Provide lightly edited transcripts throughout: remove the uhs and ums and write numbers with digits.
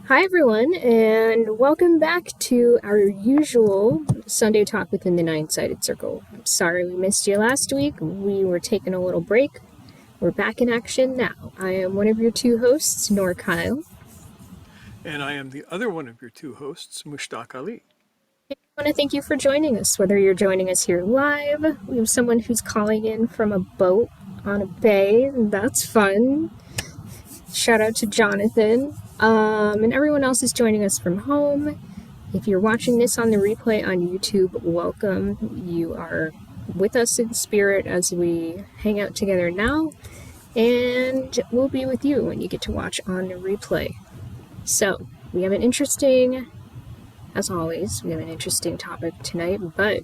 Hi, everyone, and welcome back to our usual Sunday talk within the Nine Sided Circle. I'm sorry we missed you last week. We were taking a little break. We're back in action now. I am one of your two hosts, Nor Kyle. And I am the other one of your two hosts, Mushtaq Ali. I want to thank you for joining us, whether you're joining us here live. We have someone who's calling in from a boat on a bay, and that's fun. Shout out to Jonathan. And everyone else is joining us from home. If you're watching this on the replay on YouTube, welcome. You are with us in spirit as we hang out together now, and we'll be with you when you get to watch on the replay. So, we have an interesting, as always, we have an interesting topic tonight, but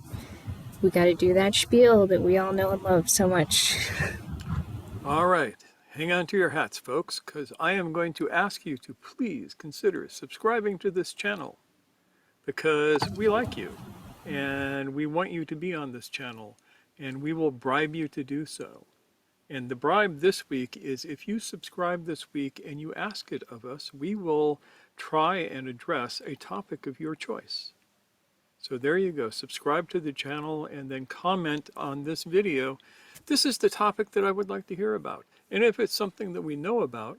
we got to do that spiel that we all know and love so much. All right, hang on to your hats, folks, because I am going to ask you to please consider subscribing to this channel because we like you and we want you to be on this channel and we will bribe you to do so. And the bribe this week is if you subscribe this week and you ask it of us, we will try and address a topic of your choice. So there you go. Subscribe to the channel and then comment on this video. This is the topic that I would like to hear about. And if it's something that we know about,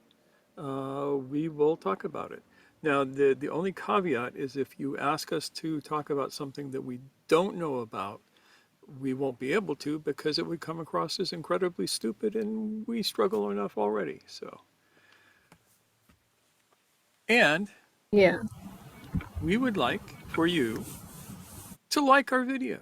we will talk about it. Now, the only caveat is if you ask us to talk about something that we don't know about, we won't be able to because it would come across as incredibly stupid and we struggle enough already. So, and Yeah. we would like for you to like our video.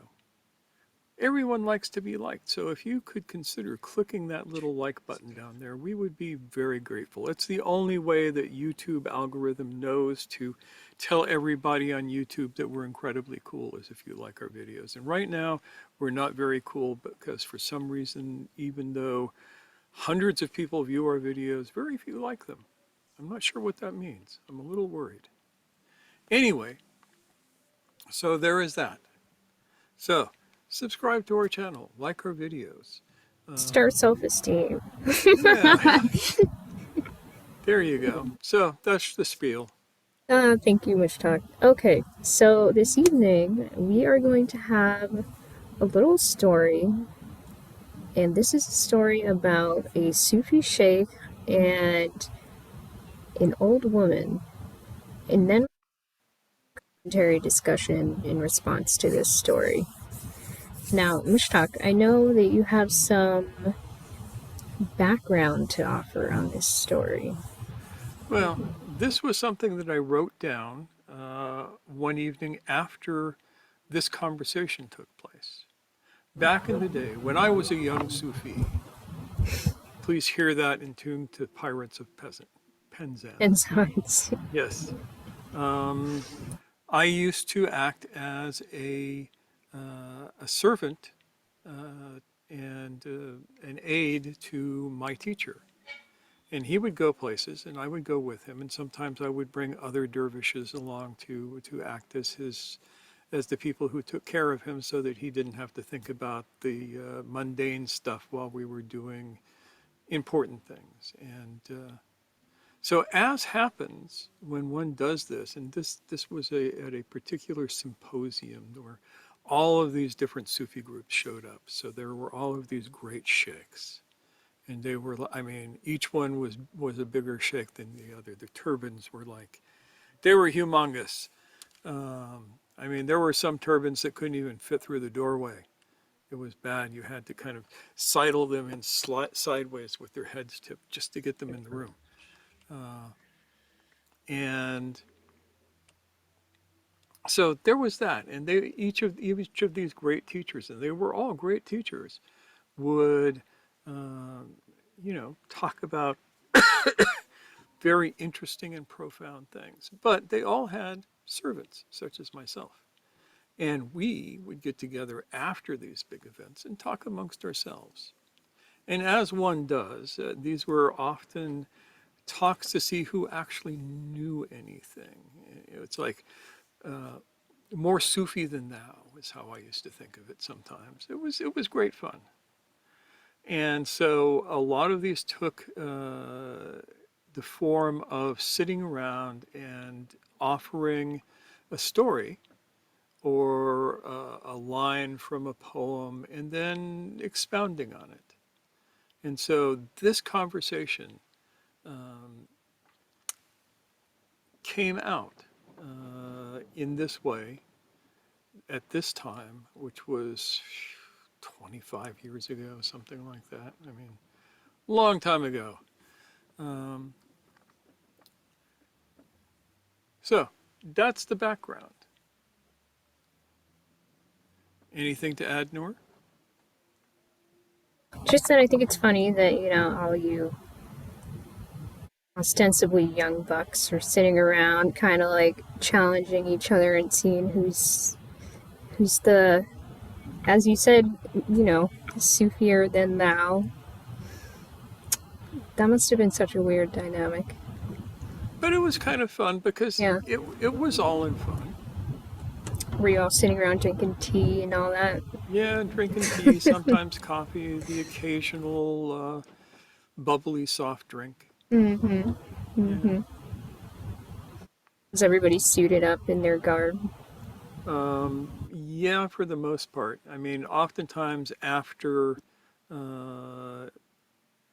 Everyone likes to be liked. So if you could consider clicking that little like button down there, we would be very grateful. It's the only way that YouTube algorithm knows to tell everybody on YouTube that we're incredibly cool is if you like our videos. And right now, we're not very cool because for some reason, even though hundreds of people view our videos, very few like them. I'm not sure what that means. I'm a little worried. Anyway, so there is that. So subscribe to our channel, like our videos. Start Um, self esteem. yeah, there you go. So that's the spiel. Thank you, Much Talk. Okay, so this evening we are going to have a little story, and this is a story about a Sufi Shaykh and an old woman, and then commentary discussion in response to this story. Now, Mushtaq, I know that you have some background to offer on this story. Well, this was something that I wrote down one evening after this conversation took place. Back in the day, when I was a young Sufi, please hear that in tune to Pirates of And Penzance. science. Yes. Um, I used to act as a servant and an aide to my teacher. And he would go places and I would go with him. And sometimes I would bring other dervishes along to act as the people who took care of him so that he didn't have to think about the mundane stuff while we were doing important things. And so as happens when one does this, and this was at a particular symposium where all of these different Sufi groups showed up. So there were all of these great sheikhs. And they were, I mean, each one was a bigger sheikh than the other. The turbans were like, they were humongous. I mean, there were some turbans that couldn't even fit through the doorway. It was bad. You had to kind of sidle them in sideways with their heads tipped just to get them in the room. And so there was that. And they each of these great teachers, and they were all great teachers, would talk about very interesting and profound things. But they all had servants, such as myself. And we would get together after these big events and talk amongst ourselves. And as one does, these were often talks to see who actually knew anything. It's like more Sufi than thou is how I used to think of it sometimes. It was great fun. And so a lot of these took the form of sitting around and offering a story or a line from a poem and then expounding on it. And so this conversation um, came out in this way at this time, which was 25 years ago, something like that. I mean, long time ago. Um, so that's the background. Anything to add, Noor? Just that I think it's funny that, all you ostensibly young bucks are sitting around kind of like challenging each other and seeing who's the, as you said, Sufier than thou. That must have been such a weird dynamic. But it was kind of fun because Yeah. it was all in fun. Were you all sitting around drinking tea and all that? Yeah, drinking tea, sometimes coffee, the occasional bubbly soft drink. Mm-hmm. Yeah. Mm-hmm. Was everybody suited up in their garb? Yeah, for the most part. I mean, oftentimes after uh,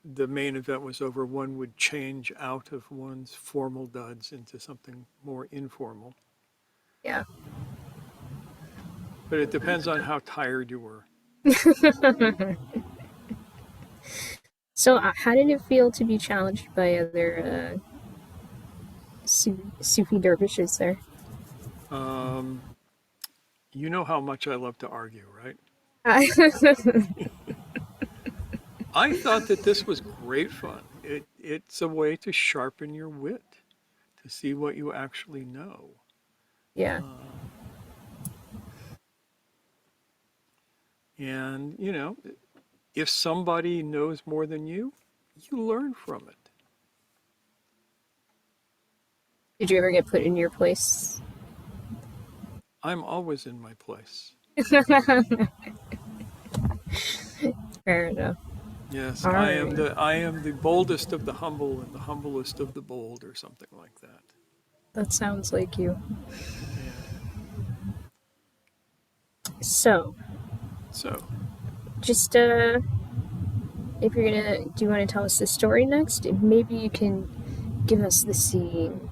the main event was over, one would change out of one's formal duds into something more informal. Yeah. But it depends on how tired you were. So, how did it feel to be challenged by other Sufi dervishes there? Um, you know how much I love to argue, right? I thought that this was great fun. It's a way to sharpen your wit, to see what you actually know. Yeah. Uh, and, if somebody knows more than you learn from it. Did you ever get put in your place? I'm always in my place. Fair enough. Yes, All I am right. the boldest of the humble and the humblest of the bold, or something like that. That sounds like you. Yeah. So, So, just if you're gonna, do you want to tell us the story next? Maybe you can give us the scene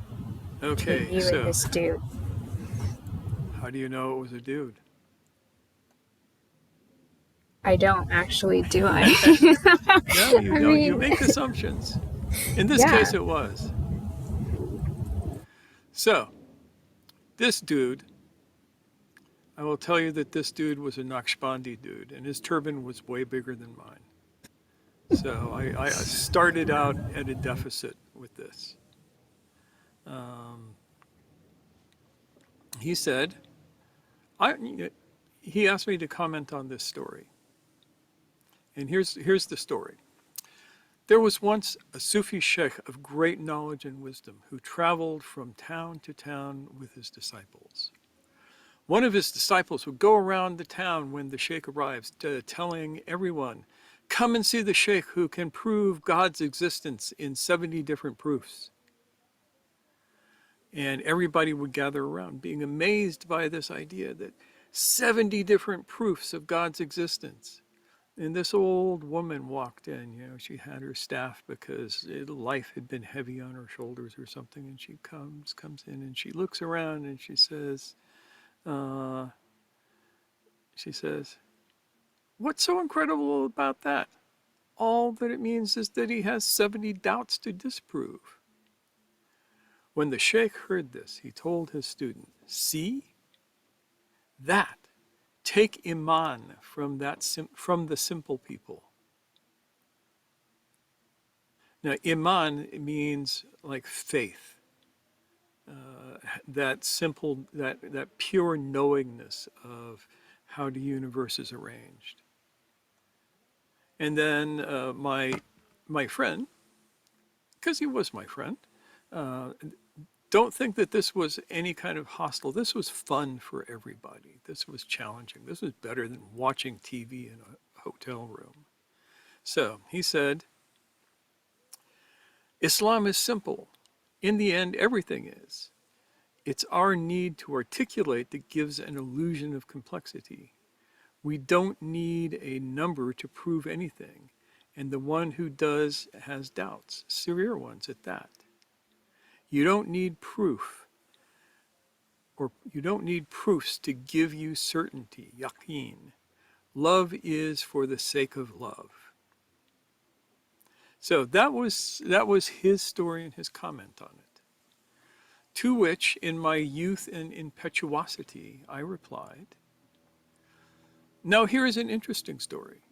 between okay, you and so this dude. how do you know it was a dude? I don't actually, do I? No, you I don't. You mean, make assumptions. In this yeah. case, it was. So, this dude, I will tell you that this dude was a Naqshbandi dude, and his turban was way bigger than mine. So I started out at a deficit with this. Um, he said, I, he asked me to comment on this story. And here's the story. There was once a Sufi Shaykh of great knowledge and wisdom who traveled from town to town with his disciples. One of his disciples would go around the town when the Shaykh arrives, telling everyone, come and see the Shaykh who can prove God's existence in 70 different proofs. And everybody would gather around, being amazed by this idea that 70 different proofs of God's existence. And this old woman walked in, she had her staff because life had been heavy on her shoulders or something. And she comes in and she looks around and uh, she says, what's so incredible about that? All that it means is that he has 70 doubts to disprove. When the sheikh heard this, he told his student, see, that, take iman from the simple people. Now, iman means like faith, that simple, that pure knowingness of how the universe is arranged. And then my friend, because he was my friend, uh, don't think that this was any kind of hostile. This was fun for everybody. This was challenging. This was better than watching TV in a hotel room. So he said, Islam is simple. In the end, everything is. It's our need to articulate that gives an illusion of complexity. We don't need a number to prove anything, and the one who does has doubts, severe ones at that. You don't need proof, or you don't need proofs to give you certainty, yaqeen. Love is for the sake of love. So that was his story and his comment on it. To which, in my youth and impetuosity, I replied, now here is an interesting story,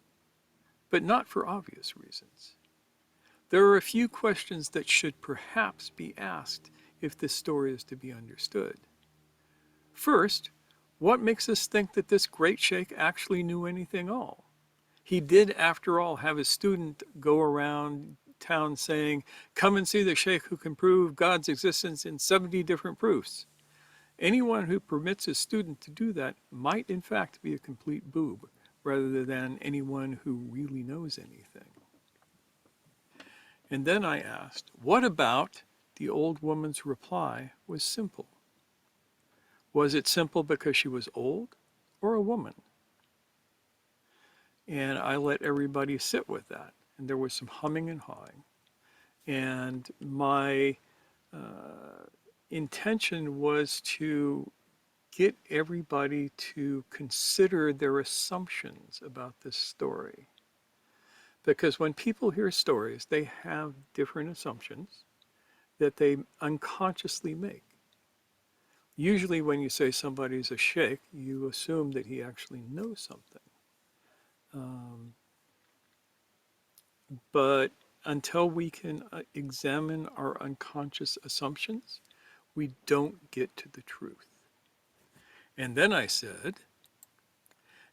but not for obvious reasons. There are a few questions that should perhaps be asked if this story is to be understood. First, what makes us think that this great sheikh actually knew anything all? He did, after all, have a student go around town saying, come and see the sheikh who can prove God's existence in 70 different proofs. Anyone who permits a student to do that might in fact be a complete boob, rather than anyone who really knows anything. And then I asked, what about the old woman's reply was simple? Was it simple because she was old or a woman? And I let everybody sit with that. And there was some humming and hawing. And my intention was to get everybody to consider their assumptions about this story. Because when people hear stories, they have different assumptions that they unconsciously make. Usually when you say somebody's a sheikh, you assume that he actually knows something. But until we can examine our unconscious assumptions, we don't get to the truth. And then I said,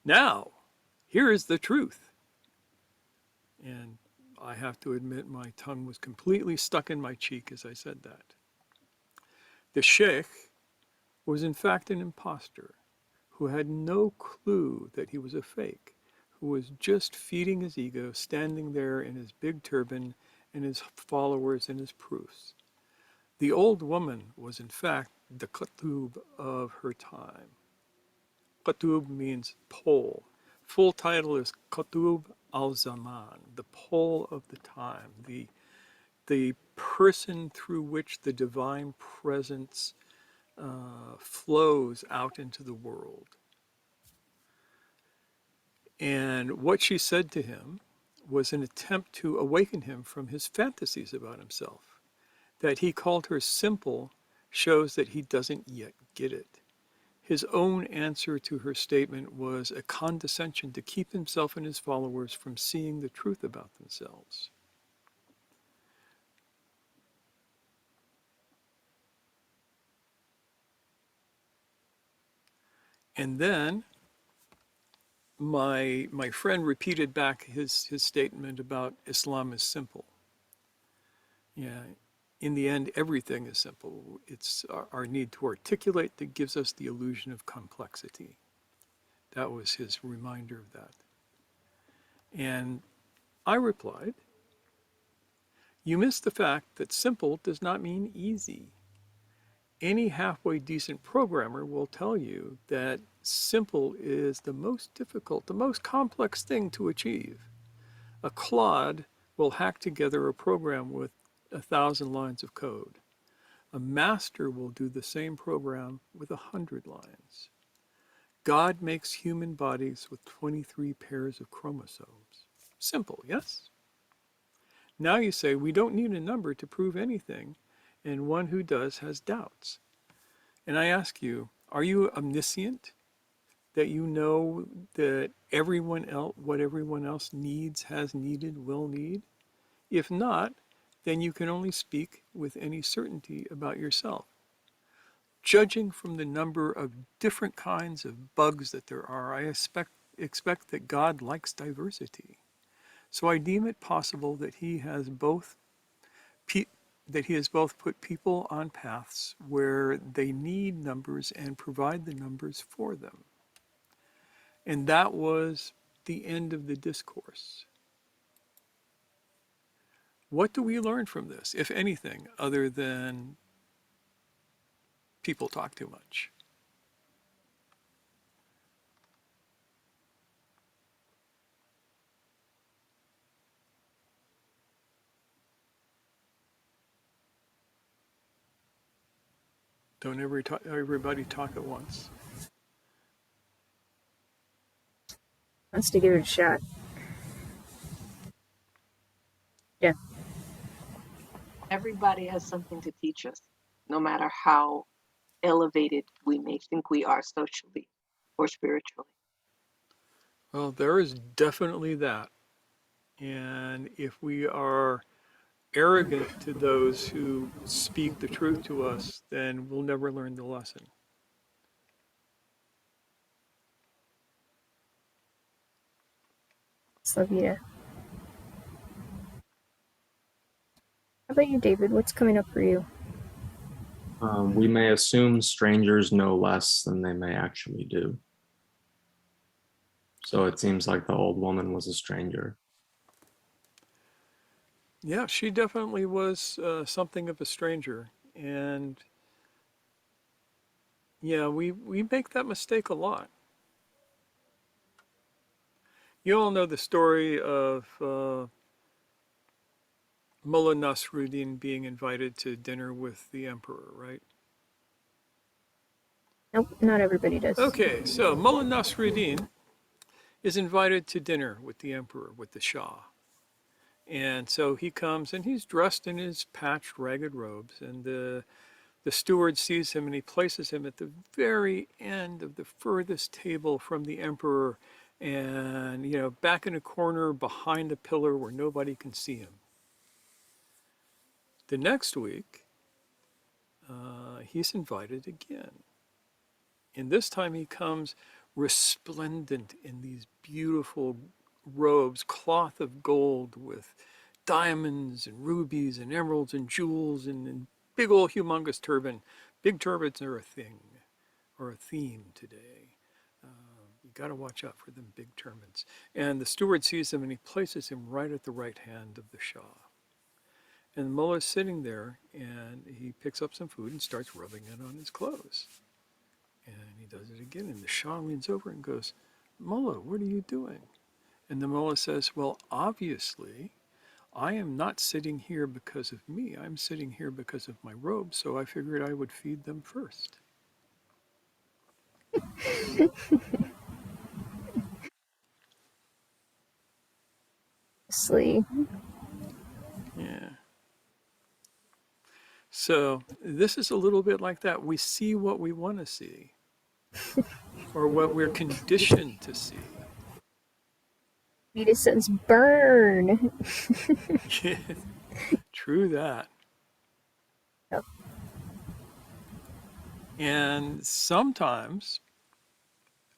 now, here is the truth. And I have to admit my tongue was completely stuck in my cheek as I said that. The sheikh was in fact an impostor who had no clue that he was a fake, who was just feeding his ego, standing there in his big turban and his followers and his proofs. The old woman was in fact the qutub of her time. Qutub means pole. Full title is Qutub al-Zaman, the pole of the time, the person through which the divine presence flows out into the world. And what she said to him was an attempt to awaken him from his fantasies about himself. That he called her simple shows that he doesn't yet get it. His own answer to her statement was a condescension to keep himself and his followers from seeing the truth about themselves. And then my friend repeated back his statement about Islam is simple. Yeah, in the end, everything is simple. It's our need to articulate that gives us the illusion of complexity. That was his reminder of that. And I replied, you miss the fact that simple does not mean easy. Any halfway decent programmer will tell you that simple is the most difficult, the most complex thing to achieve. A clod will hack together a program with 1,000 lines of code. A master will do the same program with 100 lines. God makes human bodies with 23 pairs of chromosomes. Simple, yes? Now you say we don't need a number to prove anything, and one who does has doubts. And I ask you, are you omniscient? That you know that everyone else, what everyone else needs, has needed, will need? If not, then you can only speak with any certainty about yourself. Judging from the number of different kinds of bugs that there are, I expect that God likes diversity. So I deem it possible that he has both put people on paths where they need numbers and provide the numbers for them. And that was the end of the discourse. What do we learn from this, if anything, other than people talk too much? Don't everybody talk at once? Wants to give it a shot. Yeah. Everybody has something to teach us, no matter how elevated we may think we are socially or spiritually. Well, there is definitely that. And if we are arrogant to those who speak the truth to us, then we'll never learn the lesson. Slavia. How about you, David? What's coming up for you? We may assume strangers know less than they may actually do. So it seems like the old woman was a stranger. Yeah, she definitely was something of a stranger. And yeah, we make that mistake a lot. You all know the story of Mullah Nasruddin being invited to dinner with the emperor, right? Nope, not everybody does. Okay, so Mullah Nasruddin is invited to dinner with the emperor, with the Shah. And so he comes and he's dressed in his patched, ragged robes. And the steward sees him and he places him at the very end of the furthest table from the emperor and, back in a corner behind a pillar where nobody can see him. The next week, he's invited again. And this time he comes resplendent in these beautiful robes, cloth of gold with diamonds and rubies and emeralds and jewels and big old humongous turban. Big turbans are a thing or a theme today. You got to watch out for them big turbans. And the steward sees him and he places him right at the right hand of the Shah. And Mullah's sitting there and he picks up some food and starts rubbing it on his clothes. And he does it again. And the Shah leans over and goes, Mullah, what are you doing? And the Mullah says, well, obviously, I am not sitting here because of me. I'm sitting here because of my robes. So I figured I would feed them first. Sleep. Yeah. So this is a little bit like that. We see what we want to see or what we're conditioned to see. Vita says burn. Yeah, true that. Yep. And sometimes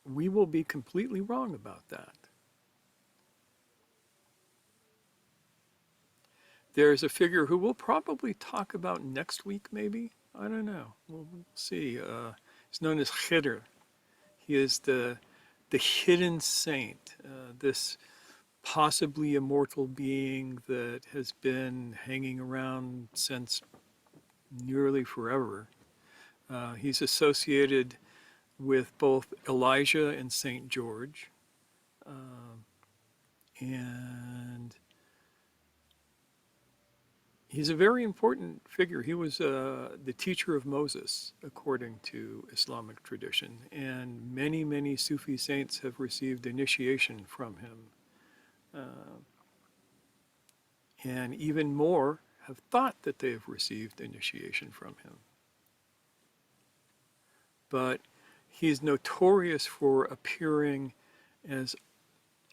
we will be completely wrong about that. There's a figure who we'll probably talk about next week, maybe. I don't know. We'll see. He's known as hare. He is the hidden saint, this possibly immortal being that has been hanging around since nearly forever. He's associated with both Elijah and Saint George. And he's a very important figure. He was the teacher of Moses, according to Islamic tradition. And many, many Sufi saints have received initiation from him. And even more have thought that they have received initiation from him. But he's notorious for appearing as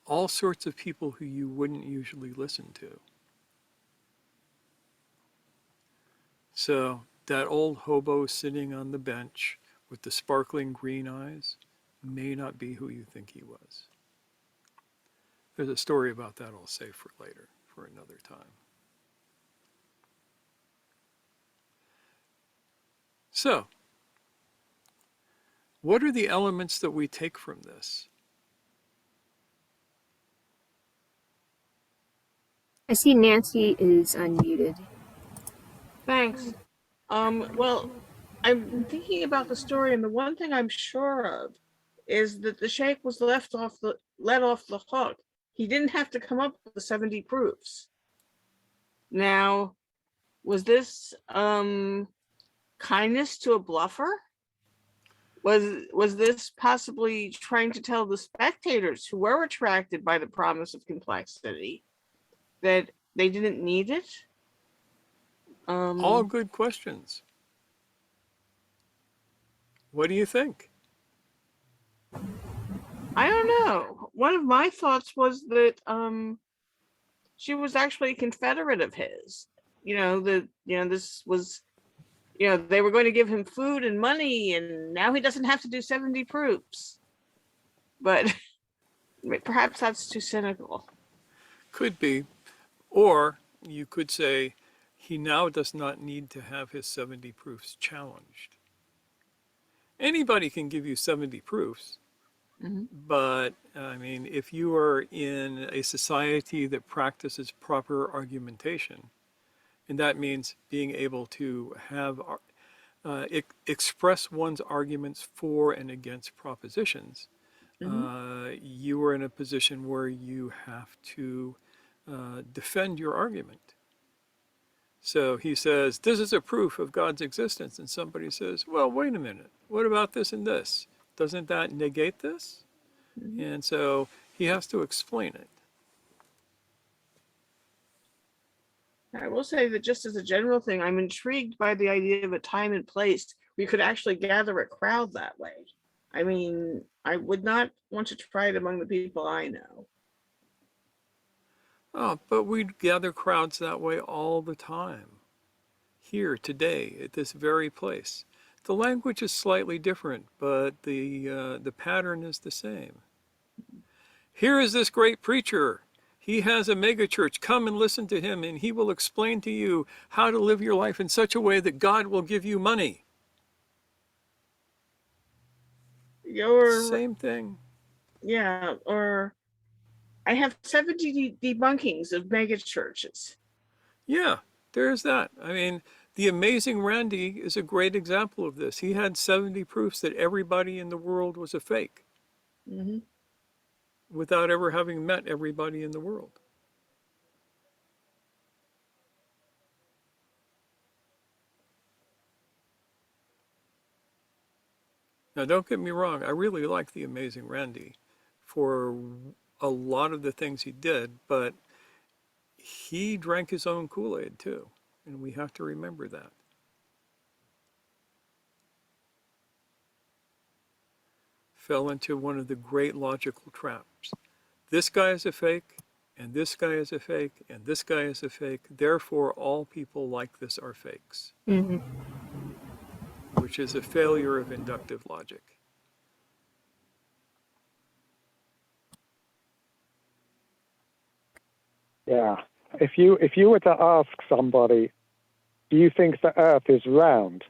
all sorts of people who you wouldn't usually listen to. So that old hobo sitting on the bench with the sparkling green eyes may not be who you think he was. There's a story about that I'll save for later, for another time. So, what are the elements that we take from this? I see Nancy is unmuted. Thanks. Well, I'm thinking about the story, and the one thing I'm sure of is that the Sheikh was let off the hook. He didn't have to come up with the 70 proofs. Now, was this kindness to a bluffer? Was this possibly trying to tell the spectators who were attracted by the promise of complexity that they didn't need it? All good questions. What do you think? I don't know. One of my thoughts was that she was actually a Confederate of his. This was, they were going to give him food and money, and now he doesn't have to do 70 proofs. But perhaps that's too cynical. Could be. Or you could say he now does not need to have his 70 proofs challenged. Anybody can give you 70 proofs, but I mean, if you are in a society that practices proper argumentation, and that means being able to have express one's arguments for and against propositions, you are in a position where you have to defend your argument. So he says, this is a proof of God's existence. And somebody says, well, wait a minute. What about this and this? Doesn't that negate this? And so he has to explain it. I will say that just as a general thing, I'm intrigued by the idea of a time and place where you could actually gather a crowd that way. I mean, I would not want to try it among the people I know. Oh, but we gather crowds that way all the time. Here, today, at this very place. The language is slightly different, but the pattern is the same. Here is this great preacher. He has a megachurch. Come and listen to him, and he will explain to you how to live your life in such a way that God will give you money. Same thing. Yeah, or I have 70 debunkings of megachurches. Yeah, there's that. I mean, the amazing Randy is a great example of this. He had 70 proofs that everybody in the world was a fake without ever having met everybody in the world. Now, don't get me wrong, I really like the amazing Randy for a lot of the things he did, but he drank his own Kool-Aid too, and we have to remember that. Fell into one of the great logical traps. This guy is a fake, and this guy is a fake, and this guy is a fake. Therefore, all people like this are fakes, which is a failure of inductive logic. Yeah. If you were to ask somebody, do you think the earth is round?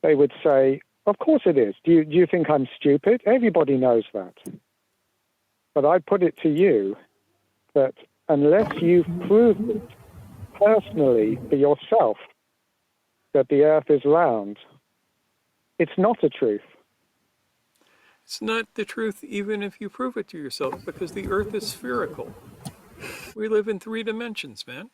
They would say, of course it is. Do you think I'm stupid? Everybody knows that. But I put it to you that unless you've proved it personally for yourself that the earth is round, it's not a truth. It's not the truth even if you prove it to yourself, because the earth is spherical. We live in 3 dimensions, man.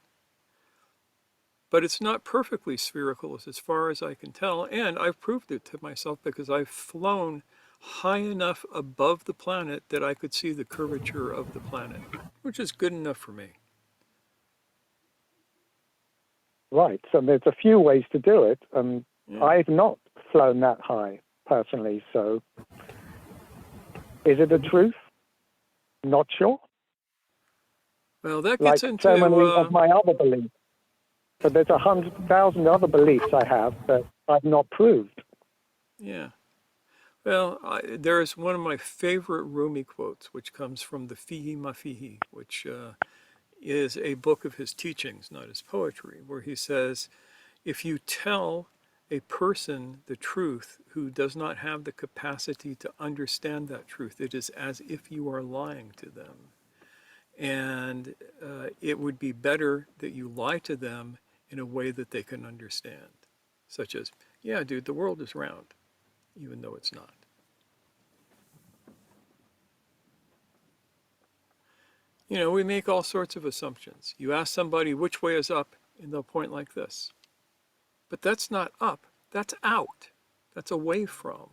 But it's not perfectly spherical as far as I can tell, and I've proved it to myself because I've flown high enough above the planet that I could see the curvature of the planet, which is good enough for me. Right. So there's a few ways to do it, and I've not flown that high personally. So is it a truth? Not sure. Well, that Like gets into so many of my other beliefs. But there's 100,000 other beliefs I have that I've not proved. Yeah. Well, there's one of my favorite Rumi quotes, which comes from the Fihi Mafihi, which is a book of his teachings, not his poetry, where he says, if you tell a person the truth who does not have the capacity to understand that truth, it is as if you are lying to them. And it would be better that you lie to them in a way that they can understand, such as, yeah, dude, the world is round, even though it's not. You know, we make all sorts of assumptions. You ask somebody which way is up, and they'll point like this. But that's not up, that's out, that's away from.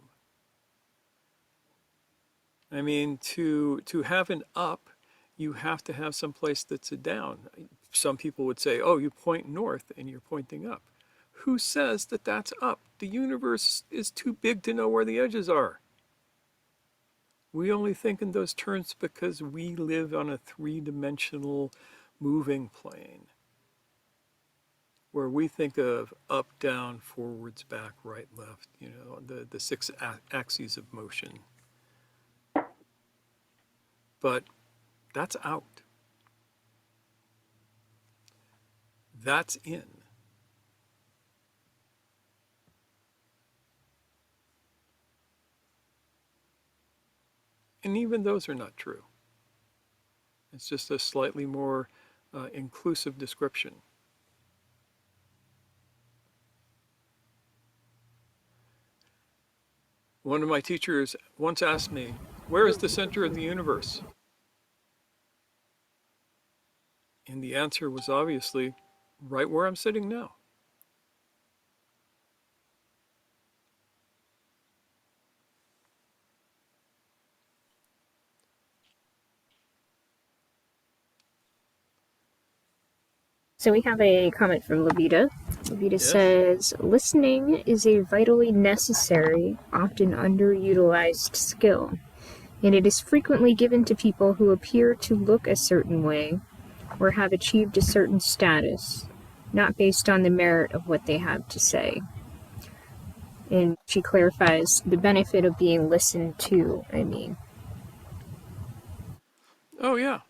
I mean, to have an up, you have to have some place that's a down. Some people would say, oh, you point north and you're pointing up. Who says that that's up? The universe is too big to know where the edges are. We only think in those terms because we live on a three-dimensional moving plane where we think of up, down, forwards, back, right, left, you know, the six axes of motion. But that's out. That's in. And even those are not true. It's just a slightly more inclusive description. One of my teachers once asked me, where is the center of the universe? And the answer was obviously right where I'm sitting now. So we have a comment from Levita. Levita Yes. says, listening is a vitally necessary, often underutilized skill, and it is frequently given to people who appear to look a certain way or have achieved a certain status, not based on the merit of what they have to say. And she clarifies the benefit of being listened to, I mean. Oh, yeah.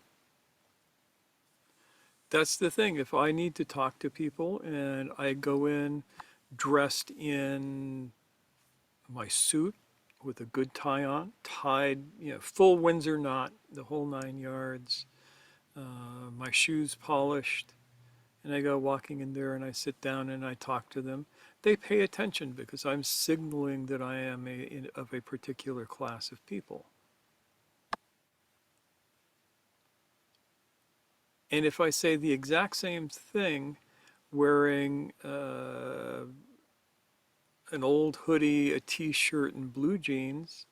That's the thing. If I need to talk to people and I go in dressed in my suit with a good tie on, tied, you know, full Windsor knot, the whole 9 yards, my shoes polished, and I go walking in there and I sit down and I talk to them, they pay attention because I'm signaling that I am of a particular class of people. And if I say the exact same thing wearing an old hoodie, a t-shirt, and blue jeans,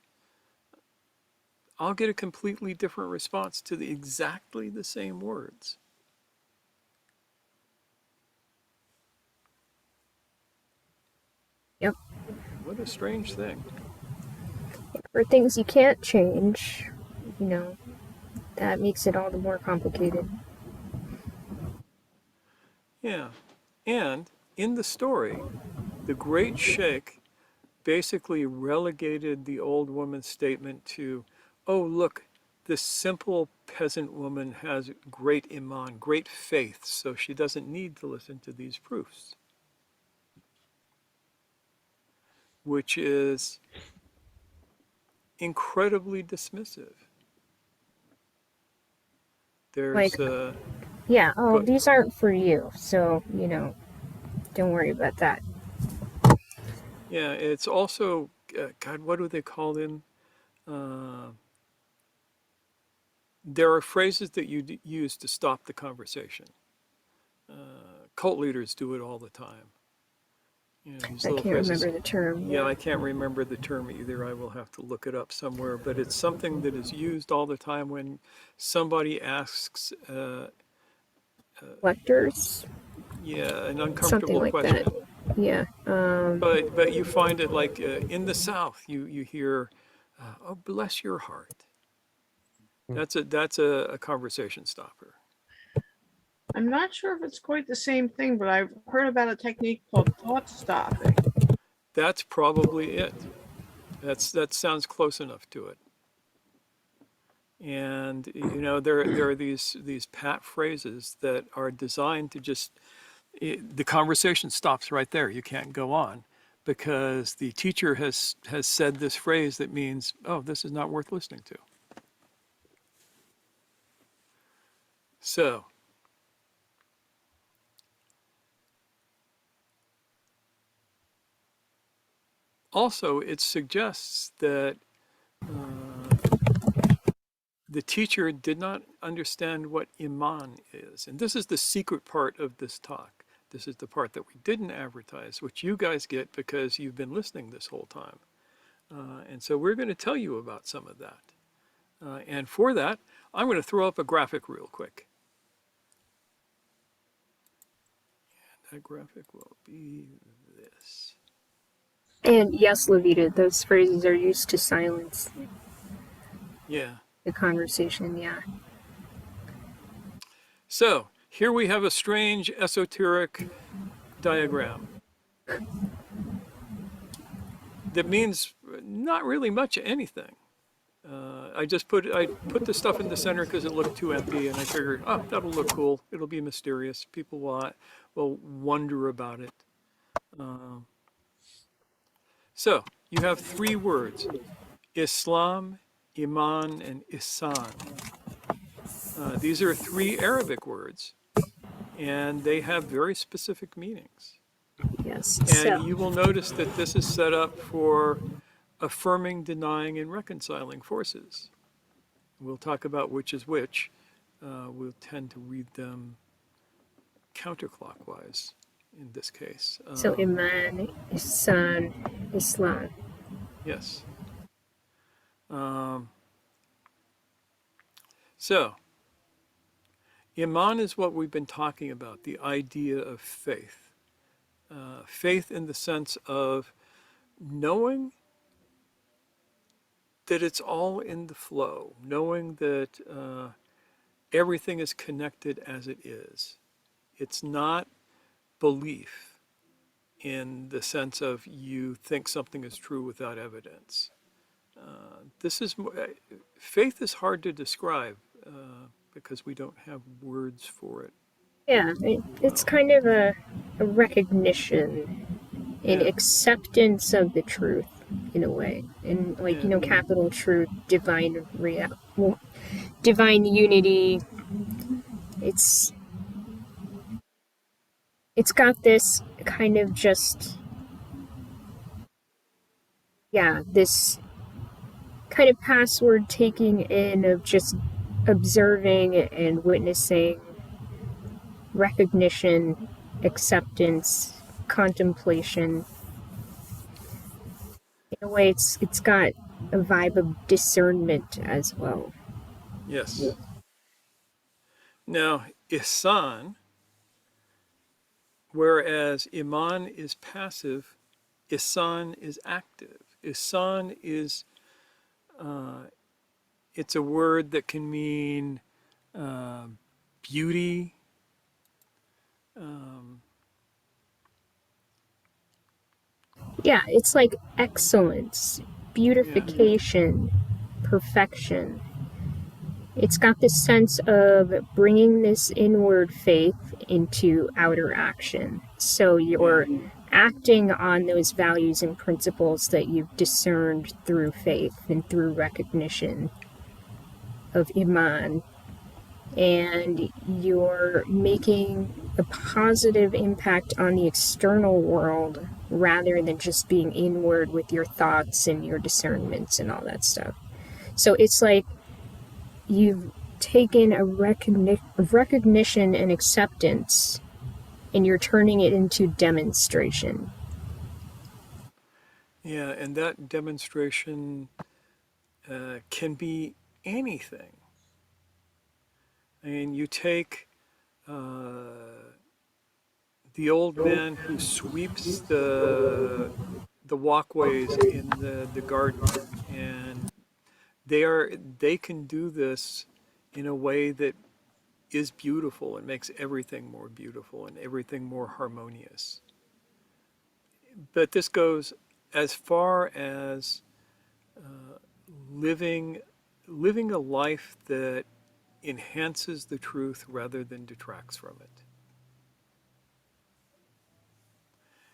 I'll get a completely different response to exactly the same words. Yep. What a strange thing. For things you can't change, you know, that makes it all the more complicated. Yeah. And in the story, the great Shaykh basically relegated the old woman's statement to, oh, look, this simple peasant woman has great iman, great faith, so she doesn't need to listen to these proofs. Which is incredibly dismissive. There's, Like, yeah, oh, go, these aren't for you, so, you know, don't worry about that. yeah, it's also, God, what do they call them? There are phrases that you use to stop the conversation. Cult leaders do it all the time. You know, these I little can't phrases. remember the term. Yeah, I can't remember the term either. I will have to look it up somewhere. But it's something that is used all the time when somebody asks, Lectors? yeah, an Something uncomfortable like question. that. Yeah. But you find it like in the South, you hear, "Oh, bless your heart." That's a conversation stopper. I'm not sure if it's quite the same thing, but I've heard about a technique called thought stopping. That's probably it. That sounds close enough to it. And you know there are these pat phrases that are designed to just the conversation stops right there. You can't go on because the teacher has said this phrase that means, oh, this is not worth listening to. So, also it suggests that the teacher did not understand what iman is. And this is the secret part of this talk. This is the part that we didn't advertise, which you guys get because you've been listening this whole time. And so we're going to tell you about some of that. And for that, I'm going to throw up a graphic real quick. And that graphic will be this. And yes, Levita, those phrases are used to silence Yeah. the conversation, yeah. So here we have a strange esoteric diagram that means not really much anything. I put the stuff in the center because it looked too empty, and I figured, oh, that'll look cool. It'll be mysterious. People will wonder about it. So you have three words: Islam, Iman, and Ihsan. These are three Arabic words, and they have very specific meanings. Yes. And So, you will notice that this is set up for affirming, denying, and reconciling forces. We'll talk about which is which. We'll tend to read them counterclockwise in this case. so Iman, Ihsan, Islam. Yes. So, Iman is what we've been talking about, the idea of faith. Faith in the sense of knowing that it's all in the flow, knowing that everything is connected as it is. It's not belief in the sense of you think something is true without evidence. Faith is hard to describe because we don't have words for it. Yeah, it's kind of a recognition, an Yeah. acceptance of the truth in a way. And like, Yeah. capital truth, divine unity. It's got this kind of just, this kind of password taking in of just observing and witnessing, recognition, acceptance, contemplation. In a way, it's got a vibe of discernment as well. Yes. Now, Ihsan, whereas Iman is passive, Ihsan is active. Ihsan is, it's a word that can mean beauty, Yeah, it's like excellence, beautification, perfection. It's got this sense of bringing this inward faith into outer action. So you're acting on those values and principles that you've discerned through faith and through recognition of Iman. And you're making a positive impact on the external world rather than just being inward with your thoughts and your discernments and all that stuff. So it's like you've taken a recognition and acceptance and you're turning it into demonstration. Yeah, and that demonstration can be anything. I mean, you take the old man who sweeps the walkways in the garden, and they can do this in a way that is beautiful and makes everything more beautiful and everything more harmonious. But this goes as far as living a life that enhances the truth rather than detracts from it.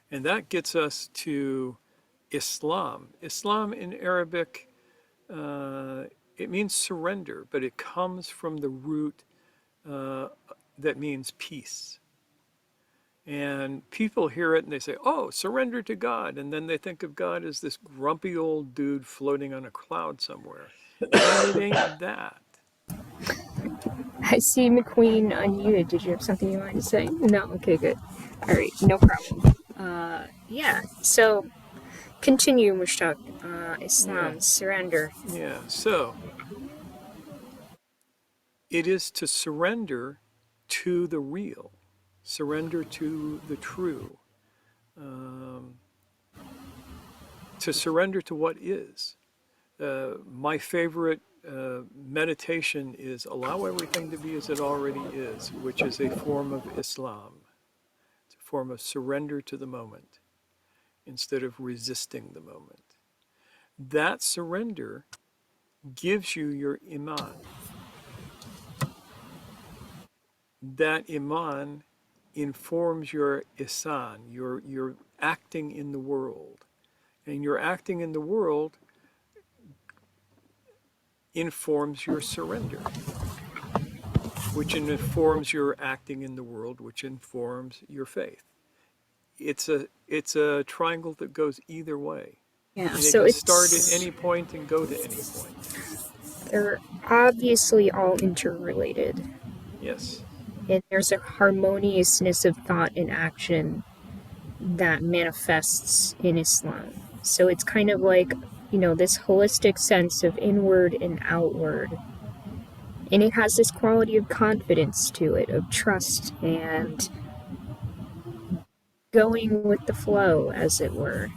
And that gets us to Islam. Islam in Arabic, it means surrender, but it comes from the root that means peace. And people hear it and they say, oh, surrender to God. And then they think of God as this grumpy old dude floating on a cloud somewhere. And it ain't that. I see McQueen unmuted. Did you have something you wanted to say? No? Okay, good. All right, no problem. Yeah, so continue, Mushtaq. Islam, Yeah. surrender. Yeah. So it is to surrender to the real, surrender to the true, um, to surrender to what is. My favorite meditation is allow everything to be as it already is, which is a form of Islam. It's a form of surrender to the moment instead of resisting the moment. That surrender gives you your iman. That iman informs your ihsan, your acting in the world. And your acting in the world informs your surrender, which informs your acting in the world, which informs your faith. It's a triangle that goes either way. Yeah, And it so can start at it's any point and go to any point. they're obviously all interrelated, Yes. and there's a harmoniousness of thought and action that manifests in Islam. So it's kind of like, this holistic sense of inward and outward. And it has this quality of confidence to it, of trust and going with the flow, as it were.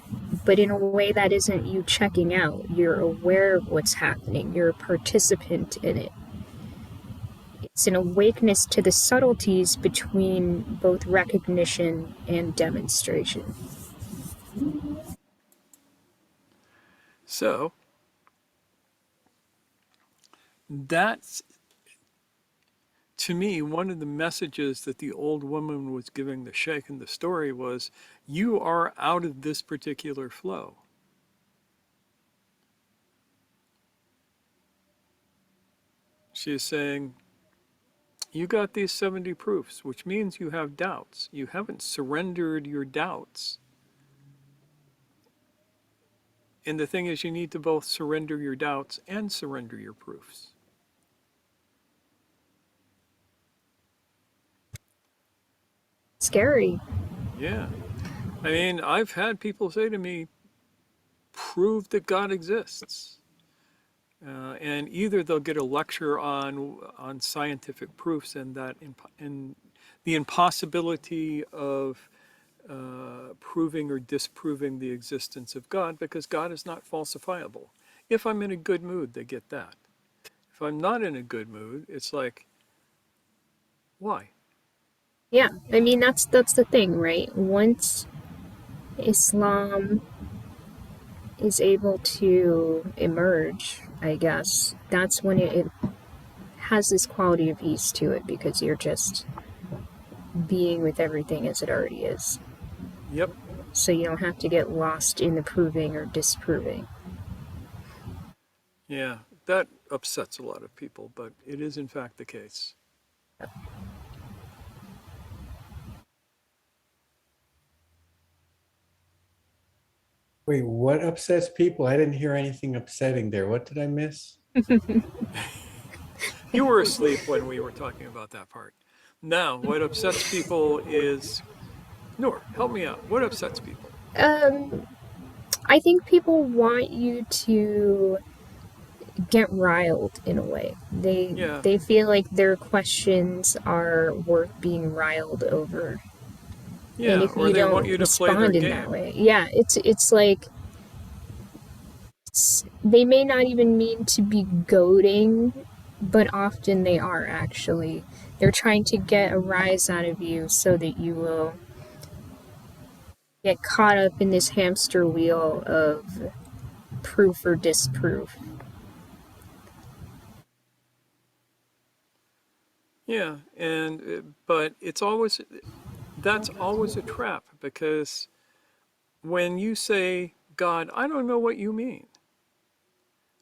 But in a way that isn't you checking out. You're aware of what's happening, you're a participant in it. It's an awakeness to the subtleties between both recognition and demonstration. So that's, to me, one of the messages that the old woman was giving the Shaykh in the story was, you are out of this particular flow. She is saying, you got these 70 proofs, which means you have doubts. You haven't surrendered your doubts. And the thing is, you need to both surrender your doubts and surrender your proofs. Scary. Yeah. I mean, I've had people say to me, prove that God exists. And either they'll get a lecture on scientific proofs and and the impossibility of proving or disproving the existence of God, because God is not falsifiable. If I'm in a good mood, they get that. If I'm not in a good mood, it's like, why? Yeah, I mean that's the thing, right? Once Islam is able to emerge, I guess, that's when it has this quality of ease to it, because you're just being with everything as it already is. Yep. So you don't have to get lost in the proving or disproving. Yeah, that upsets a lot of people, but it is in fact the case. Wait, what upsets people? I didn't hear anything upsetting there. What did I miss? You were asleep when we were talking about that part. Now, what upsets people is, Noor, help me out. What upsets people? I think people want you to get riled in a way. Yeah, They feel like their questions are worth being riled over. And yeah, if or you they want don't you to play their respond in that game. way, yeah, it's like they may not even mean to be goading, but often they are actually. They're trying to get a rise out of you so that you will get caught up in this hamster wheel of proof or disproof. Yeah, but that's always a trap, because when you say, God, I don't know what you mean.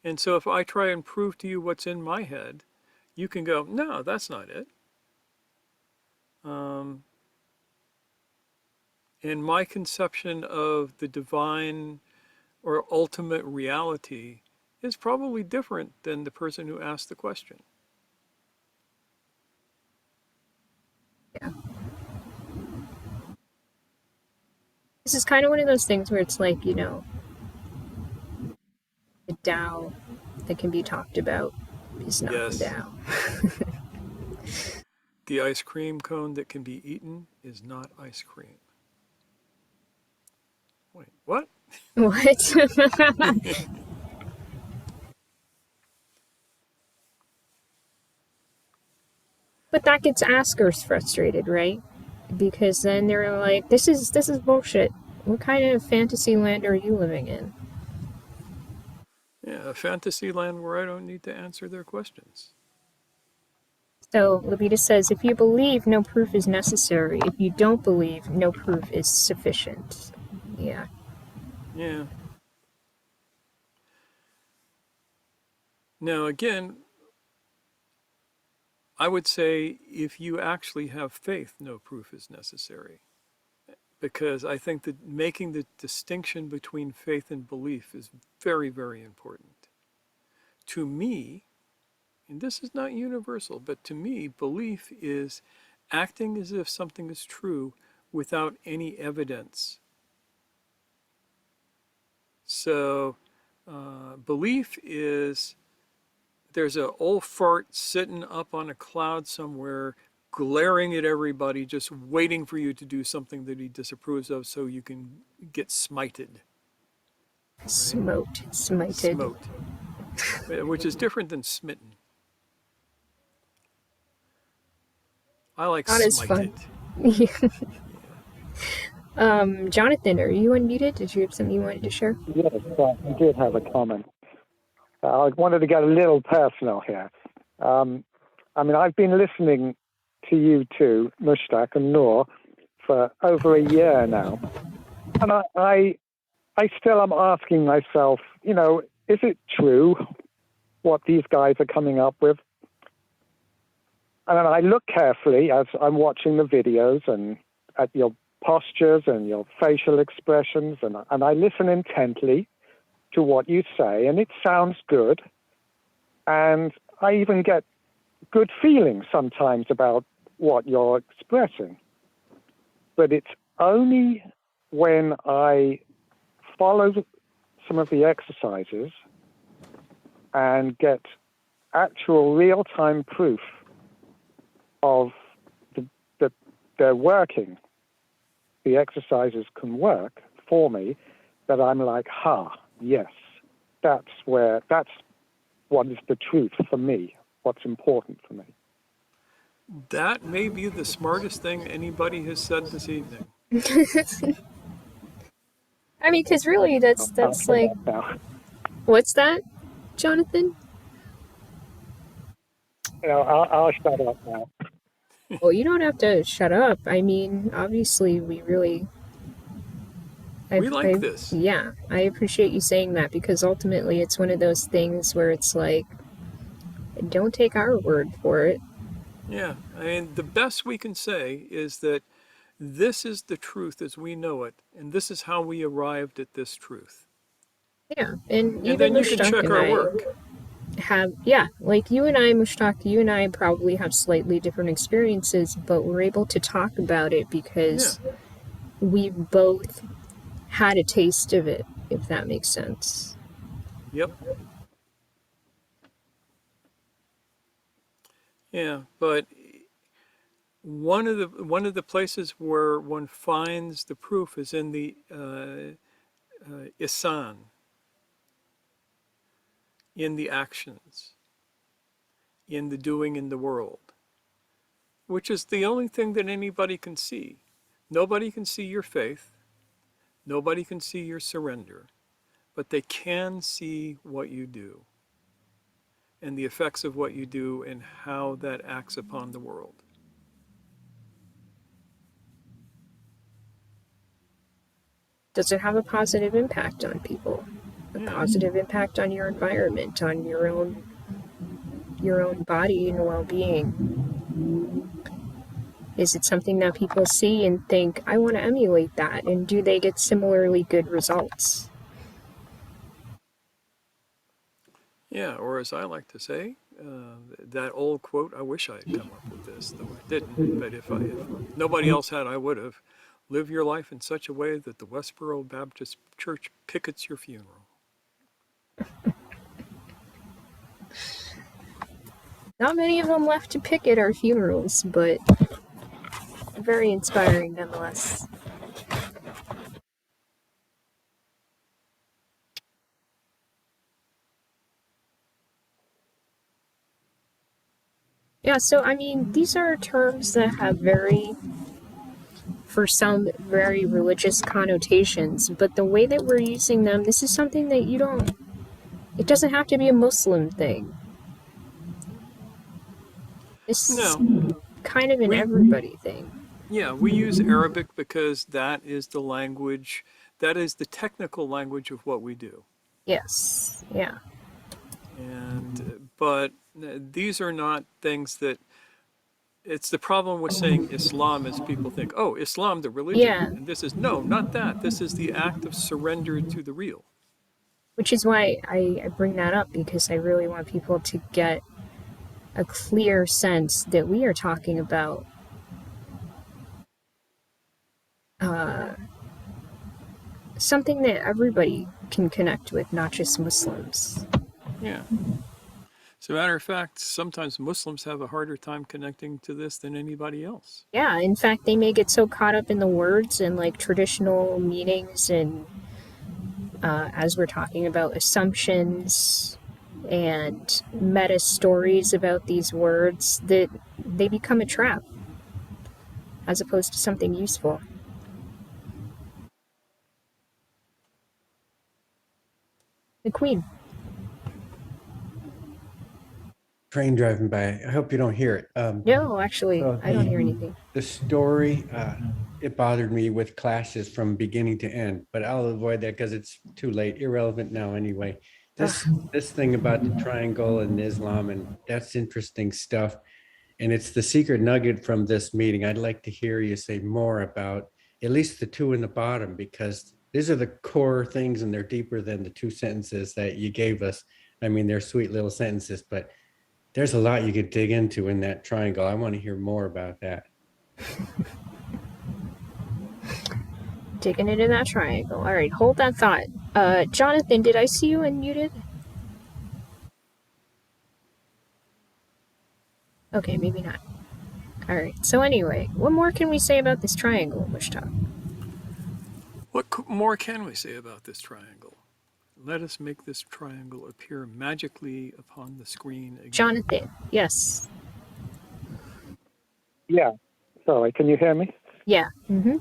And so if I try and prove to you what's in my head, you can go, no, that's not it. Um, and my conception of the divine or ultimate reality is probably different than the person who asked the question. Yeah. This is kind of one of those things where it's like, you know, the Tao that can be talked about is not the Yes, Tao. the ice cream cone that can be eaten is not ice cream. Wait, what? What? But that gets askers frustrated, right? Because then they're like, this is bullshit. What kind of fantasy land are you living in? Yeah, a fantasy land where I don't need to answer their questions. So Levita says, if you believe, no proof is necessary. If you don't believe, no proof is sufficient. Yeah. Yeah. Now, again, I would say if you actually have faith, no proof is necessary. Because I think that making the distinction between faith and belief is very, very important. To me, and this is not universal, but to me, belief is acting as if something is true without any evidence. So, belief is there's an old fart sitting up on a cloud somewhere, glaring at everybody, just waiting for you to do something that he disapproves of so you can get smited. Right? Smited. Smote, which is different than smitten. I like Not as smited. fun. Jonathan, are you unmuted? Did you have something you wanted to share? Yes, I did have a comment. I wanted to get a little personal here. I mean, I've been listening to you two, Mushtaq and Noor, for over a year now. And I still am asking myself, you know, is it true what these guys are coming up with? And then I look carefully as I'm watching the videos and at your postures and your facial expressions, and I listen intently to what you say, and it sounds good. And I even get good feelings sometimes about what you're expressing. But it's only when I follow some of the exercises and get actual real-time proof of that they're working, the exercises can work for me, that I'm like, yes, that's what is the truth for me, what's important for me. That may be the smartest thing anybody has said this evening. I mean, because really, that's like, what's that, Jonathan? You know, I'll shut up now. Well, you don't have to shut up. I mean, obviously, we really. We like this. Yeah, I appreciate you saying that, because ultimately it's one of those things where it's like, don't take our word for it. Yeah, I mean, the best we can say is that this is the truth as we know it, and this is how we arrived at this truth. Yeah, and And even then you can Mushtaq check and our I work. have, yeah, like you and I, Mushtaq, you and I probably have slightly different experiences, but we're able to talk about it because we both had a taste of it, if that makes sense. Yep. Yeah, but one of the places where one finds the proof is in the isan, in the actions, in the doing in the world, which is the only thing that anybody can see. Nobody can see your faith. Nobody can see your surrender, but they can see what you do and the effects of what you do and how that acts upon the world. Does it have a positive impact on people? A positive impact on your environment, on your own body and well-being? Is it something that people see and think, I want to emulate that? And do they get similarly good results? Yeah, or as I like to say, that old quote, I wish I had come up with this, though I didn't. But if nobody else had, I would have. Live your life in such a way that the Westboro Baptist Church pickets your funeral. Not many of them left to picket our funerals, but very inspiring nonetheless. Yeah, so I mean, these are terms that have for some, very religious connotations, but the way that we're using them, this is something that it doesn't have to be a Muslim thing. This is No, kind of an we everybody thing. yeah, we use Arabic because that is the language, that is the technical language of what we do. Yes, yeah. But these are not things that, it's the problem with saying Islam is people think, oh, Islam, the religion. Yeah, And this is, no, not that. This is the act of surrender to the real. which is why I bring that up, because I really want people to get a clear sense that we are talking about something that everybody can connect with, not just Muslims. Yeah. As a matter of fact, sometimes Muslims have a harder time connecting to this than anybody else. Yeah, in fact, they may get so caught up in the words and like traditional meanings, and as we're talking about assumptions and meta stories about these words, that they become a trap as opposed to something useful. The Queen. Train driving by. I hope you don't hear it. No, actually, So I don't hear anything. the story, it bothered me with clashes from beginning to end, but I'll avoid that because it's too late, irrelevant now anyway. This thing about the triangle and Islam, and that's interesting stuff. And it's the secret nugget from this meeting. I'd like to hear you say more about at least the two in the bottom, because these are the core things and they're deeper than the two sentences that you gave us. I mean, they're sweet little sentences, but there's a lot you could dig into in that triangle. I want to hear more about that. Digging into that triangle. All right, hold that thought. Jonathan, did I see you unmuted? Okay, maybe not. All right. So anyway, what more can we say about this triangle, Mushtaq? What more can we say about this triangle? Let us make this triangle appear magically upon the screen again. Jonathan, yes. Yeah. Sorry, can you hear me? Yeah. Mm-hmm.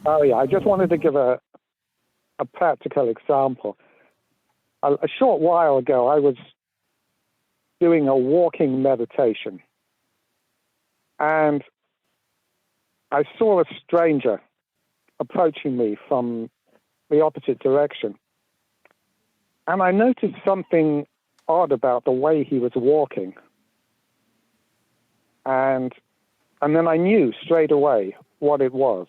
Oh, yeah. I just wanted to give a practical example. A short while ago, I was doing a walking meditation, and I saw a stranger approaching me from the opposite direction. And I noticed something odd about the way he was walking. And then I knew straight away what it was.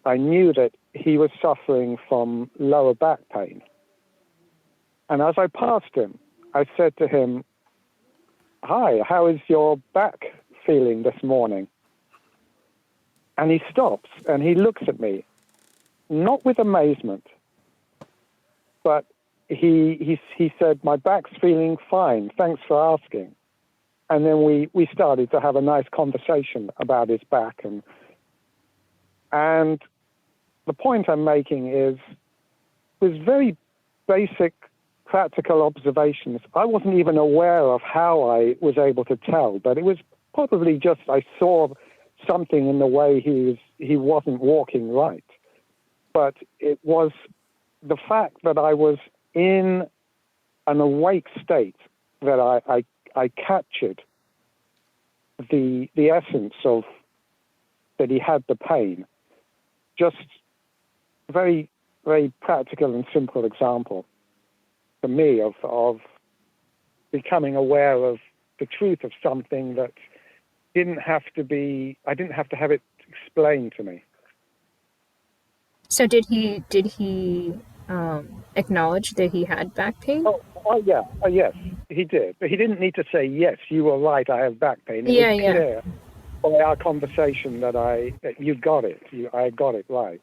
I knew that he was suffering from lower back pain. And as I passed him, I said to him, "Hi, how is your back feeling this morning?" And he stops and he looks at me, not with amazement, but he said, "My back's feeling fine, thanks for asking." And then we started to have a nice conversation about his back. And the point I'm making is, with very basic practical observations, I wasn't even aware of how I was able to tell, but it was probably just I saw something in the way he wasn't walking right. But it was the fact that I was in an awake state that I captured the essence of that he had the pain. Just very, very practical and simple example for me of becoming aware of the truth of something that didn't have to be, I didn't have to have it explained to me. So did he acknowledge that he had back pain? Yeah, yes, he did. But he didn't need to say, yes, you were right, I have back pain. It Yeah, was yeah. clear by our conversation that you got it. I got it right.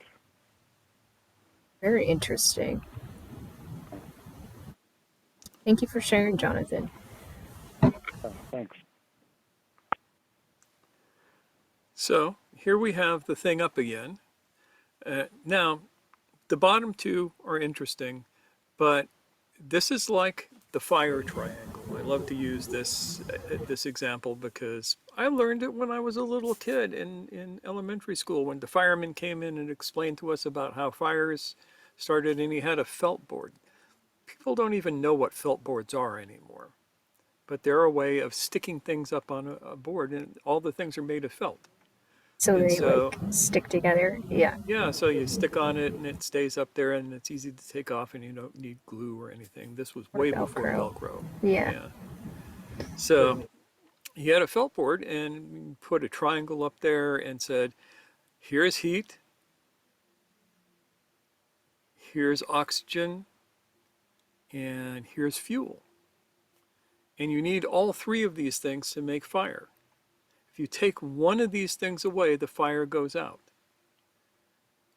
Very interesting. Thank you for sharing, Jonathan. Oh, thanks. So here we have the thing up again. Now, the bottom two are interesting, but this is like the fire triangle. I love to use this example because I learned it when I was a little kid in elementary school when the fireman came in and explained to us about how fires started, and he had a felt board. People don't even know what felt boards are anymore, but they're a way of sticking things up on a board, and all the things are made of felt. So And they so, like stick together. Yeah. yeah, so you stick on it and it stays up there and it's easy to take off and you don't need glue or anything. This was Or way before Velcro. Velcro. Yeah. Yeah. So he had a felt board and put a triangle up there and said, here's heat, here's oxygen, and here's fuel. And you need all three of these things to make fire. If you take one of these things away, the fire goes out.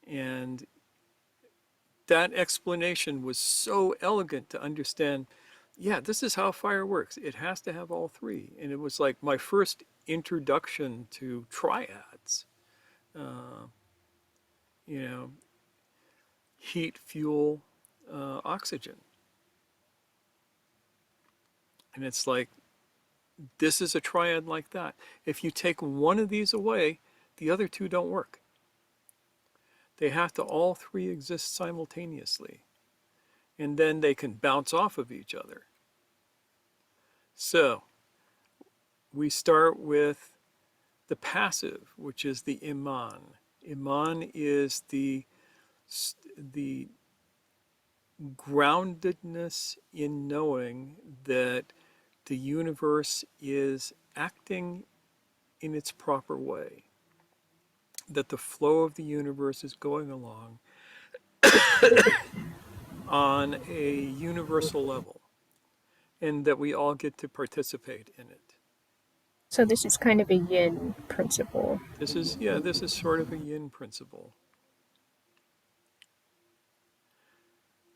And that explanation was so elegant to understand. Yeah, this is how fire works. It has to have all three. And it was like my first introduction to triads. Uh, you know, heat, fuel, oxygen. And it's like, this is a triad like that. If you take one of these away, the other two don't work. They have to all three exist simultaneously. And then they can bounce off of each other. So we start with the passive, which is the iman. Iman is the groundedness in knowing that the universe is acting in its proper way, that the flow of the universe is going along on a universal level, and that we all get to participate in it. So this is kind of a yin principle. This is sort of a yin principle.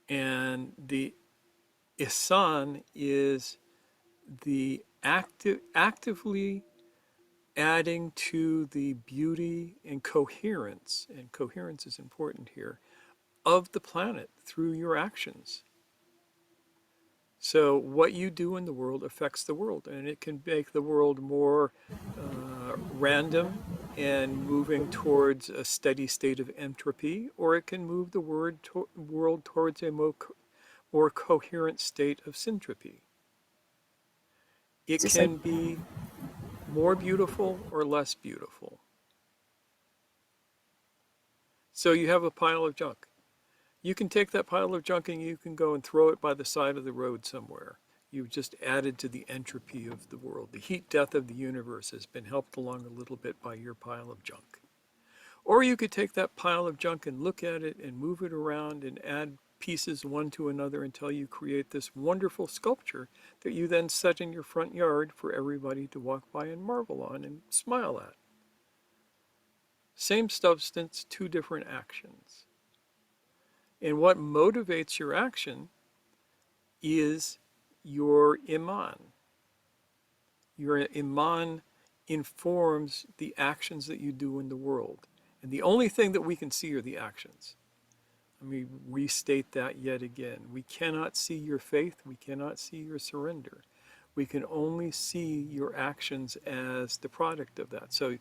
And the Isan is the actively adding to the beauty and coherence is important here, of the planet through your actions. So what you do in the world affects the world, and it can make the world more random and moving towards a steady state of entropy, or it can move the world towards a more coherent state of syntropy. It It's can like be more beautiful or less beautiful. So you have a pile of junk. You can take that pile of junk and you can go and throw it by the side of the road somewhere. You've just added to the entropy of the world. The heat death of the universe has been helped along a little bit by your pile of junk. Or you could take that pile of junk and look at it and move it around and add pieces one to another until you create this wonderful sculpture that you then set in your front yard for everybody to walk by and marvel on and smile at. Same substance, two different actions. And what motivates your action is your iman. Your iman informs the actions that you do in the world. And the only thing that we can see are the actions. Let me restate that yet again. We cannot see your faith. We cannot see your surrender. We can only see your actions as the product of that. So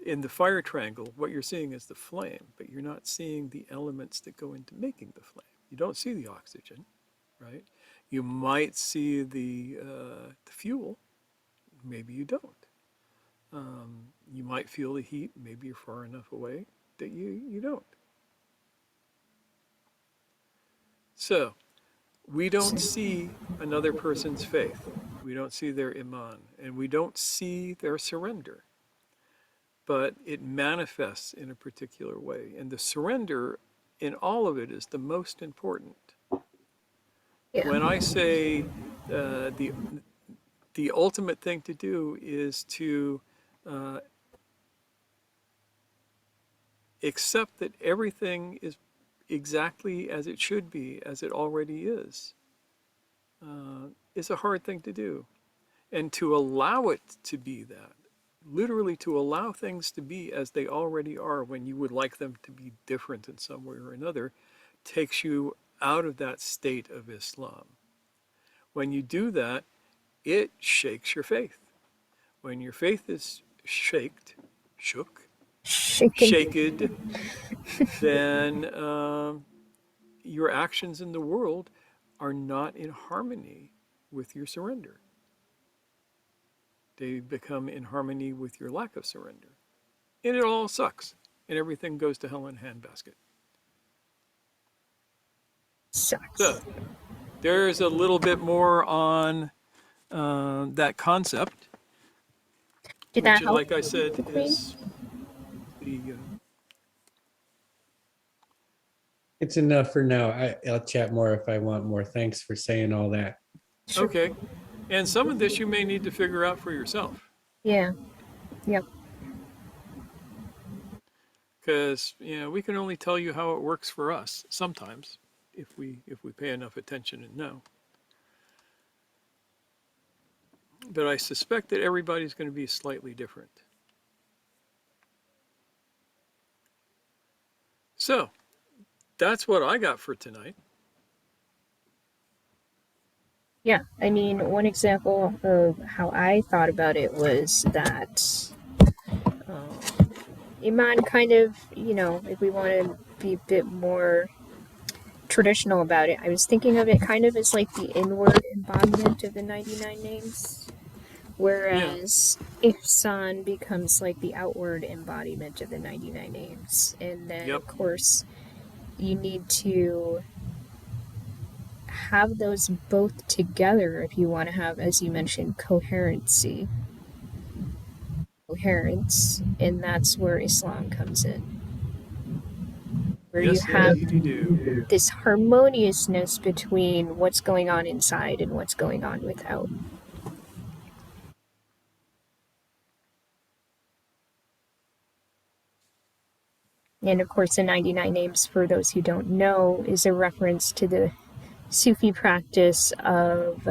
in the fire triangle, what you're seeing is the flame, but you're not seeing the elements that go into making the flame. You don't see the oxygen, right? You might see the fuel. Maybe you don't. You might feel the heat. Maybe you're far enough away that you don't. So we don't see another person's faith. We don't see their iman, and we don't see their surrender. but it manifests in a particular way. And the surrender in all of it is the most important. Yeah. When I say the ultimate thing to do is to uh, accept that everything is exactly as it should be, as it already is a hard thing to do. And to allow it to be that, literally to allow things to be as they already are when you would like them to be different in some way or another, takes you out of that state of Islam. When you do that, it shakes your faith. When your faith is shook, Shaken. shaked, then your actions in the world are not in harmony with your surrender. They become in harmony with your lack of surrender. And it all sucks. And everything goes to hell in a handbasket. Sucks. So there's a little bit more on that concept, Did which, that help? like I said, Queen? is the It's enough for now. I'll chat more if I want more. Thanks for saying all that. Sure. okay. And some of this you may need to figure out for yourself, Yeah. Yep. because we can only tell you how it works for us sometimes, if we pay enough attention and know. But I suspect that everybody's going to be slightly different. So that's what I got for tonight. Yeah. I mean, one example of how I thought about it was that Iman kind of, if we want to be a bit more traditional about it, I was thinking of it kind of as like the inward embodiment of the 99 names. Whereas Ihsan becomes like the outward embodiment of the 99 names. And then, Yep. of course, you need to have those both together if you want to have, as you mentioned, coherence. And that's where Islam comes in. Where Yes, you have indeed you do. this harmoniousness between what's going on inside and what's going on without. And of course, the 99 names, for those who don't know, is a reference to the Sufi practice of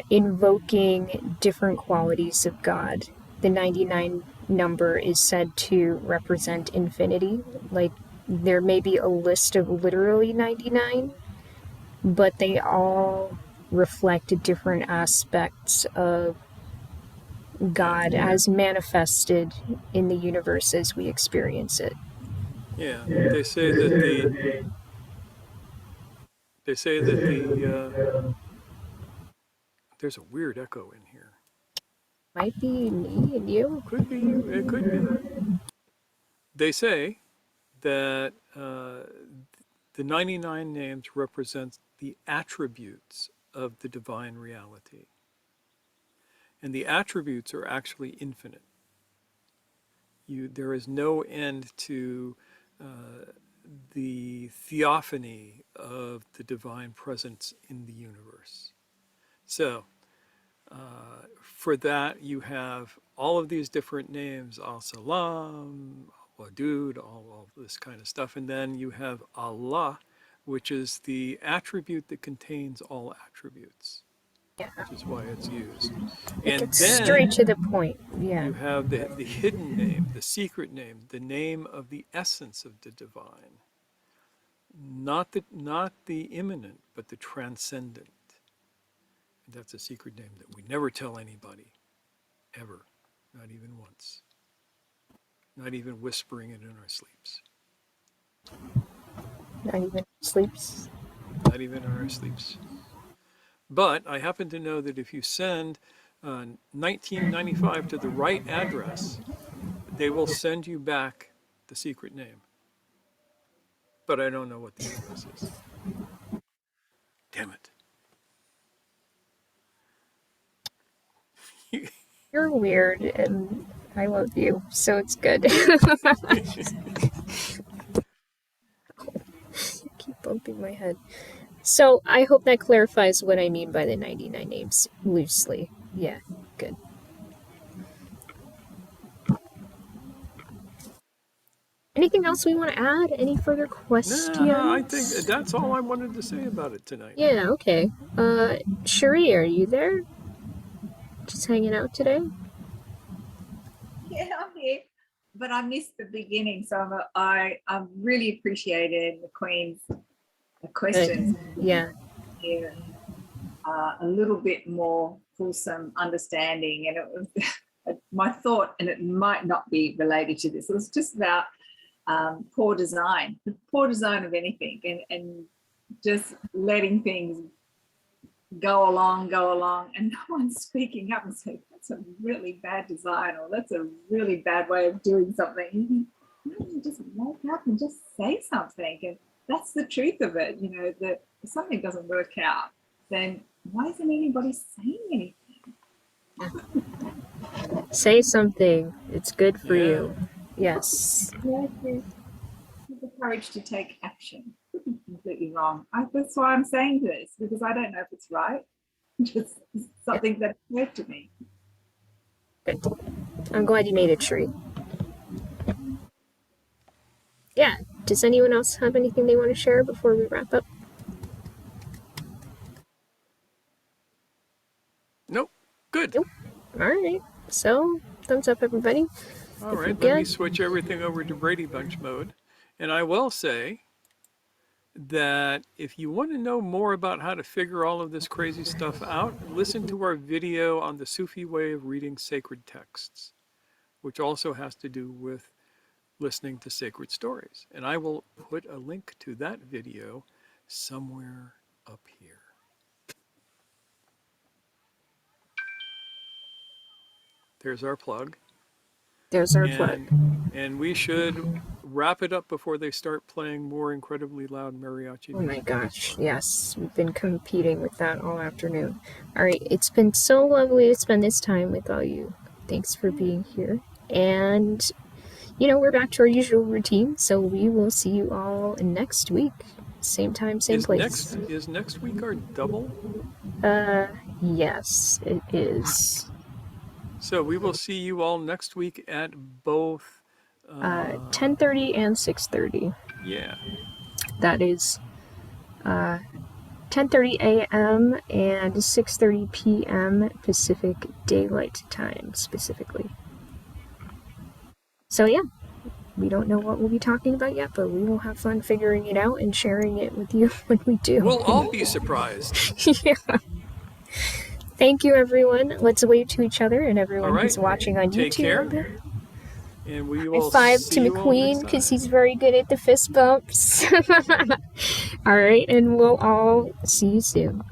invoking different qualities of God. The 99 number is said to represent infinity. Like, there may be a list of literally 99, but they all reflect different aspects of God as manifested in the universe as we experience it. Yeah, they say that the there's a weird echo in here. Might be me and you. Could be you. It could be. They say that the 99 names represent the attributes of the divine reality. And the attributes are actually infinite. There is no end to the theophany of the divine presence in the universe. So, for that, you have all of these different names, al-Salam, al-Wadud, all this kind of stuff. And then you have Allah, which is the attribute that contains all attributes, Yeah. which is why it's used. It And gets then straight to the point. Yeah. you have the hidden name, the secret name, the name of the essence of the divine. Not the immanent, but the transcendent. And that's a secret name that we never tell anybody, ever, not even once. Not even whispering it in our sleeps. Not even sleeps. Not even in our sleeps. But I happen to know that if you send 1995 to the right address, they will send you back the secret name. But I don't know what the address is. Damn it. You're weird, and I love you, so it's good. Keep bumping my head. So I hope that clarifies what I mean by the 99 names loosely. Yeah, good. Anything else we want to add? Any further questions? Nah, I think that's all I wanted to say about it tonight. Yeah, okay. Cherie, are you there? Just hanging out today? Yeah, I'm here, but I missed the beginning, so I'm really appreciated the Queen's questions. Yeah. Here, a little bit more fulsome understanding, and it was my thought, and it might not be related to this. It was just about poor design, the poor design of anything, and just letting things go along, and no one's speaking up and saying that's a really bad design, or that's a really bad way of doing something. You just wake up and just say something, and that's the truth of it. You know, that if something doesn't work out, then why isn't anybody saying anything? Say something. It's good for Yeah. you. Yes. The courage to take action. Could be completely wrong. That's why I'm saying this, because I don't know if it's right. Just something that occurred to me. Good. I'm glad you made it, Cherie. Yeah. Does anyone else have anything they want to share before we wrap up? Nope. Good. Nope. All right. So, thumbs up, everybody. All right, let me switch everything over to Brady Bunch mode. And I will say that if you want to know more about how to figure all of this crazy stuff out, listen to our video on the Sufi way of reading sacred texts, which also has to do with listening to sacred stories. And I will put a link to that video somewhere up here. There's our plug. There's our plug. And we should wrap it up before they start playing more incredibly loud mariachi music. Oh my gosh, yes. We've been competing with that all afternoon. All right, it's been so lovely to spend this time with all you. Thanks for being here. And, you know, we're back to our usual routine, so we will see you all next week. Same time, same place. Is next week our double? Yes, it is. So we will see you all next week at both 10:30 and 6:30. Yeah. That is 10:30 a.m. and 6:30 p.m. Pacific Daylight Time, specifically. So yeah, we don't know what we'll be talking about yet, but we will have fun figuring it out and sharing it with you when we do. We'll all be surprised. Yeah. Thank you, everyone. Let's wave to each other and everyone who's watching on Take YouTube. Care. And we will High five see to you all McQueen next because time. he's very good at the fist bumps. All right, and we'll all see you soon.